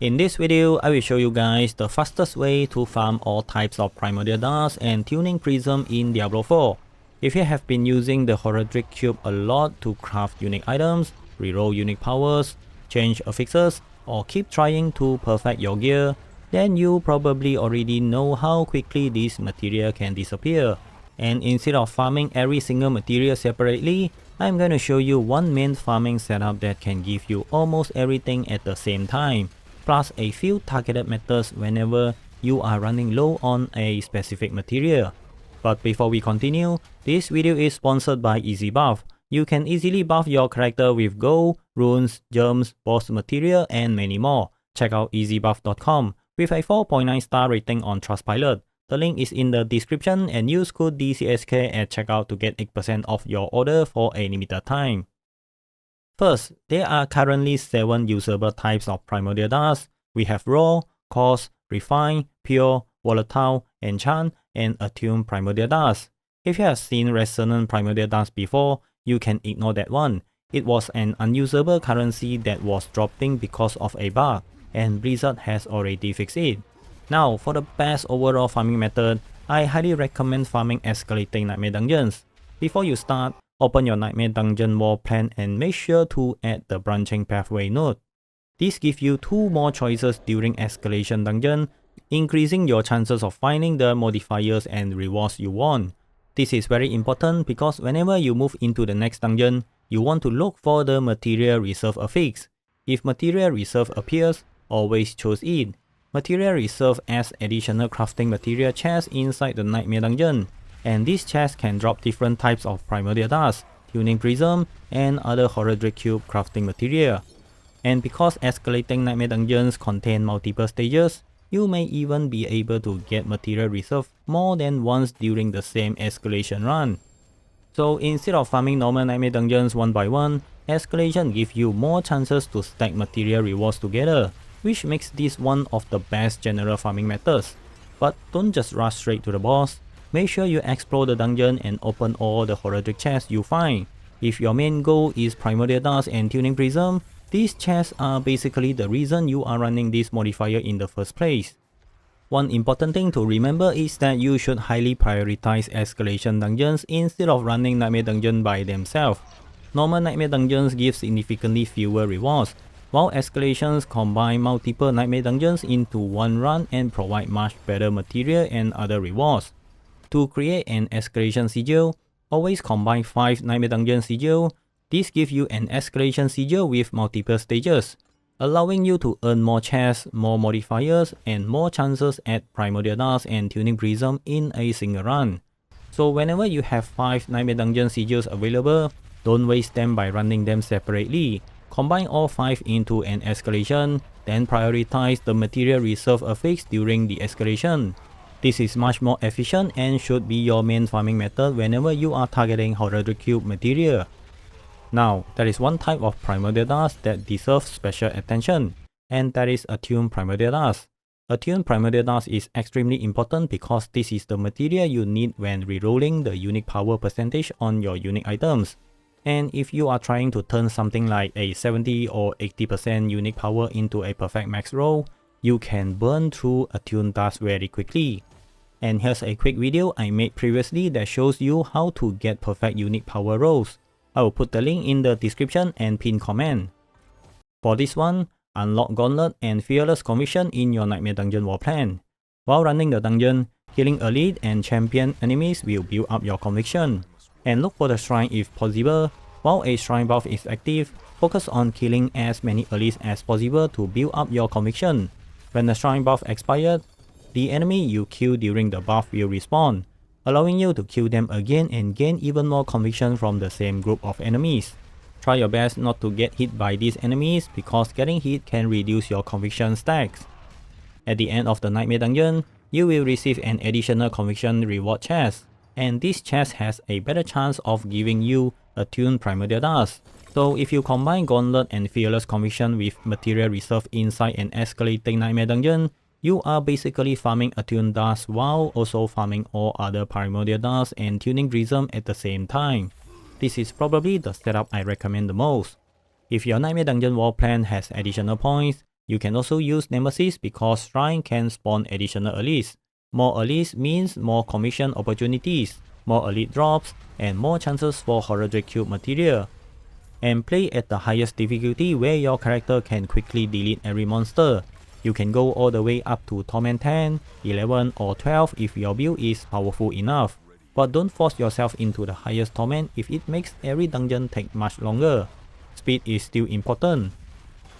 In this video, I will show you guys the fastest way to farm all types of Primordial Dust and Tuning Prism in Diablo 4. If you have been using the Horrific Cube a lot to craft unique items, reroll unique powers, change affixes, or keep trying to perfect your gear, then you probably already know how quickly this material can disappear. And instead of farming every single material separately, I'm going to show you one main farming setup that can give you almost everything at the same time, plus a few targeted methods whenever you are running low on a specific material. But before we continue, this video is sponsored by Easy Buff. You can easily buff your character with gold, runes, gems, boss material, and many more. Check out easybuff.com with a 4.9 star rating on Trustpilot. The link is in the description and use code DCSK at checkout to get 8% off your order for a limited time. First, there are currently 7 usable types of Primordial Dust. We have Raw, Coarse, Refine, Pure, Volatile, Enchant, and Attuned Primordial Dust. If you have seen Resonant Primordial Dust before, you can ignore that one. It was an unusable currency that was dropping because of a bug, and Blizzard has already fixed it. Now, for the best overall farming method, I highly recommend farming escalating nightmare dungeons. Before you start, open your nightmare dungeon wall plan and make sure to add the branching pathway node. This gives you 2 more choices during escalation dungeon, increasing your chances of finding the modifiers and rewards you want. This is very important because whenever you move into the next dungeon, you want to look for the material reserve affix. If material reserve appears, always choose it. Material reserve adds additional crafting material chests inside the nightmare dungeon, and these chests can drop different types of Primordial Dust, Tuning Prism, and other Horrific Cube crafting material. And because escalating nightmare dungeons contain multiple stages, you may even be able to get material reserve more than once during the same escalation run. So instead of farming normal nightmare dungeons one by one, escalation gives you more chances to stack material rewards together, which makes this one of the best general farming methods. But don't just rush straight to the boss. Make sure you explore the dungeon and open all the horrific chests you find. If your main goal is Primordial Dust and Tuning Prism, these chests are basically the reason you are running this modifier in the first place. One important thing to remember is that you should highly prioritize escalation dungeons instead of running nightmare dungeon by themselves. Normal nightmare dungeons give significantly fewer rewards, while escalations combine multiple nightmare dungeons into one run and provide much better material and other rewards. To create an escalation sigil, always combine 5 nightmare dungeon sigil. This gives you an escalation sigil with multiple stages, allowing you to earn more chests, more modifiers, and more chances at Primordial Dust and Tuning Prism in a single run. So whenever you have 5 nightmare dungeon sigils available, don't waste them by running them separately. Combine all 5 into an escalation, then prioritize the material reserve affix during the escalation. This is much more efficient and should be your main farming method whenever you are targeting Horrific Cube material. Now, there is one type of Primordial Dust that deserves special attention, and that is Attuned Primordial Dust. Attuned Primordial Dust is extremely important because this is the material you need when rerolling the unique power percentage on your unique items. And if you are trying to turn something like a 70 or 80% unique power into a perfect max roll, you can burn through Attuned Dust very quickly. And here's a quick video I made previously that shows you how to get perfect unique power rolls. I will put the link in the description and pinned comment. For this one, unlock Gauntlet and Fearless Conviction in your Nightmare Dungeon war plan. While running the dungeon, killing elite and champion enemies will build up your conviction. And look for the shrine if possible. While a shrine buff is active, focus on killing as many elites as possible to build up your conviction. When the shrine buff expires, the enemy you kill during the buff will respawn, allowing you to kill them again and gain even more conviction from the same group of enemies. Try your best not to get hit by these enemies because getting hit can reduce your conviction stacks. At the end of the Nightmare Dungeon, you will receive an additional conviction reward chest, and this chest has a better chance of giving you Attuned Primordial Dust. So if you combine Gauntlet and Fearless Conviction with material reserve inside an escalating Nightmare Dungeon, you are basically farming Attuned Dust while also farming all other Primordial Dust and Tuning Prism at the same time. This is probably the setup I recommend the most. If your Nightmare Dungeon war plan has additional points, You can also use Nemesis because Shrine can spawn additional elites. More elites means more commission opportunities, more elite drops, and more chances for Horror Cube material. And play at the highest difficulty where your character can quickly delete every monster. You can go all the way up to Torment 10, 11 or 12 if your build is powerful enough. But don't force yourself into the highest Torment if it makes every dungeon take much longer. Speed is still important.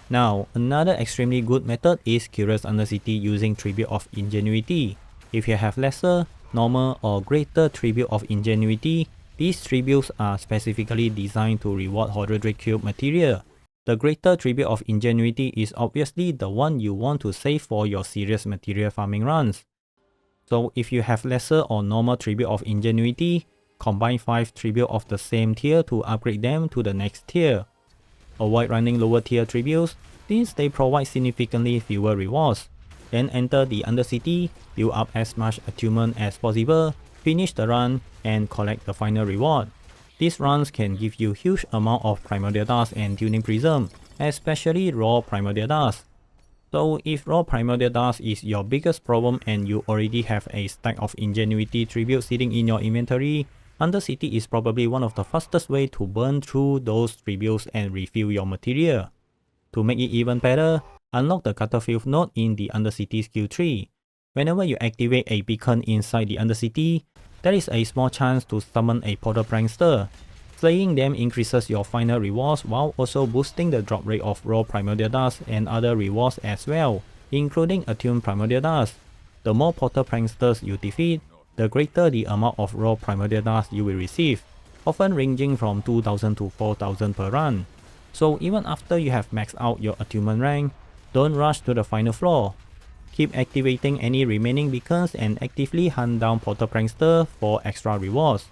Now, another extremely good method is Curious Undercity using Tribute of Ingenuity. If you have lesser, normal or greater Tribute of Ingenuity, these tributes are specifically designed to reward Horror Cube material. The greater Tribute of Ingenuity is obviously the one you want to save for your serious material farming runs. So if you have lesser or normal Tribute of Ingenuity, combine 5 Tribute of the same tier to upgrade them to the next tier. Avoid running lower tier tributes since they provide significantly fewer rewards. Then enter the Undercity, build up as much attunement as possible, finish the run, and collect the final reward. These runs can give you huge amount of Primordial Dust and Tuning Prism, especially raw Primordial Dust. So if raw Primordial Dust is your biggest problem and you already have a stack of Ingenuity tributes sitting in your inventory, Undercity is probably one of the fastest way to burn through those tributes and refill your material. To make it even better, unlock the Cutterfield node in the Undercity skill tree. Whenever you activate a beacon inside the Undercity, there is a small chance to summon a Portal Prankster. Slaying them increases your final rewards while also boosting the drop rate of raw Primordial Dust and other rewards as well, including Attuned Primordial Dust. The more Portal Pranksters you defeat, the greater the amount of raw Primordial Dust you will receive, often ranging from 2000 to 4000 per run. So even after you have maxed out your attunement rank, don't rush to the final floor. Keep activating any remaining beacons and actively hunt down Portal Prankster for extra rewards.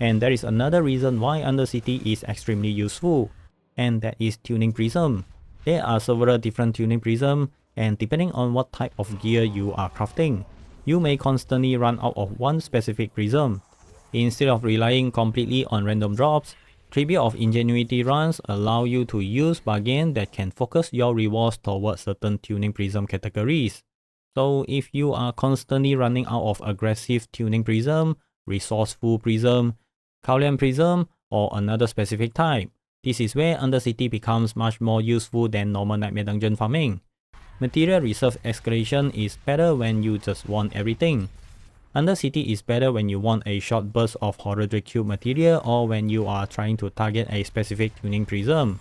And there is another reason why Undercity is extremely useful, and that is Tuning Prism. There are several different Tuning Prism, and depending on what type of gear you are crafting, you may constantly run out of one specific prism. Instead of relying completely on random drops, Tribute of Ingenuity runs allow you to use bargain that can focus your rewards towards certain tuning prism categories. So if you are constantly running out of aggressive tuning prism, resourceful prism, Kullean prism, or another specific type, this is where Undercity becomes much more useful than normal Nightmare Dungeon farming. Material reserve escalation is better when you just want everything. Undercity is better when you want a short burst of Horror Cube material or when you are trying to target a specific tuning prism.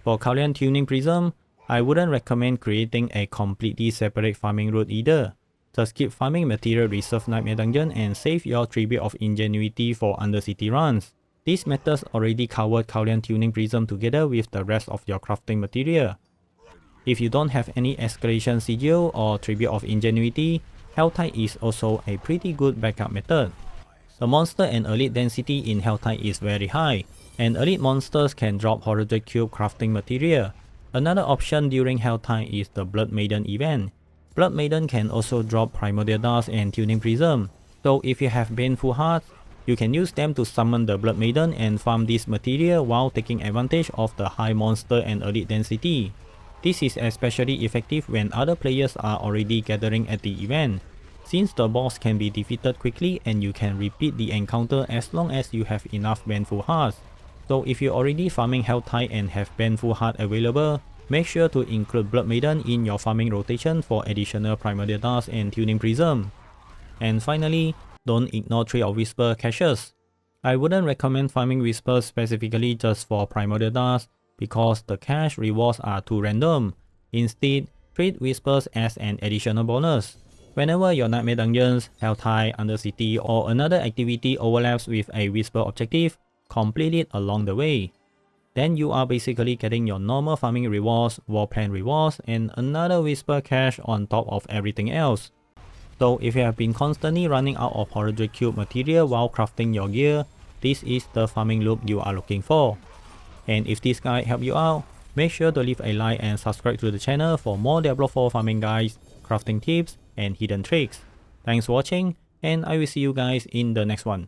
For Kullean tuning prism, I wouldn't recommend creating a completely separate farming route either. Just keep farming material reserve Nightmare Dungeon and save your Tribute of Ingenuity for Undercity runs. These methods already covered Kullean tuning prism together with the rest of your crafting material. If you don't have any escalation sigil or Tribute of Ingenuity, Helltide is also a pretty good backup method. The monster and elite density in Helltide is very high, and elite monsters can drop Horror Cube crafting material. Another option during Helltide is the Blood Maiden event. Blood Maiden can also drop Primordial Dust and Tuning Prism, so if you have Baneful Hearts, you can use them to summon the Blood Maiden and farm this material while taking advantage of the high monster and elite density. This is especially effective when other players are already gathering at the event, since the boss can be defeated quickly and you can repeat the encounter as long as you have enough Baneful Hearts. So if you're already farming Helltide and have Baneful Heart available, make sure to include Blood Maiden in your farming rotation for additional Primordial Dust and Tuning Prism. And finally, don't ignore Trade of Whisper caches. I wouldn't recommend farming Whispers specifically just for Primordial Dust, because the cache rewards are too random. Instead, treat Whispers as an additional bonus. Whenever your Nightmare Dungeons, Helltide, Undercity or another activity overlaps with a Whisper objective, complete it along the way. Then you are basically getting your normal farming rewards, war plan rewards, and another Whisper cache on top of everything else. So if you have been constantly running out of Horror Cube material while crafting your gear, this is the farming loop you are looking for. And if this guide helped you out, make sure to leave a like and subscribe to the channel for more Diablo 4 farming guides, crafting tips, and hidden tricks. Thanks for watching, and I will see you guys in the next one.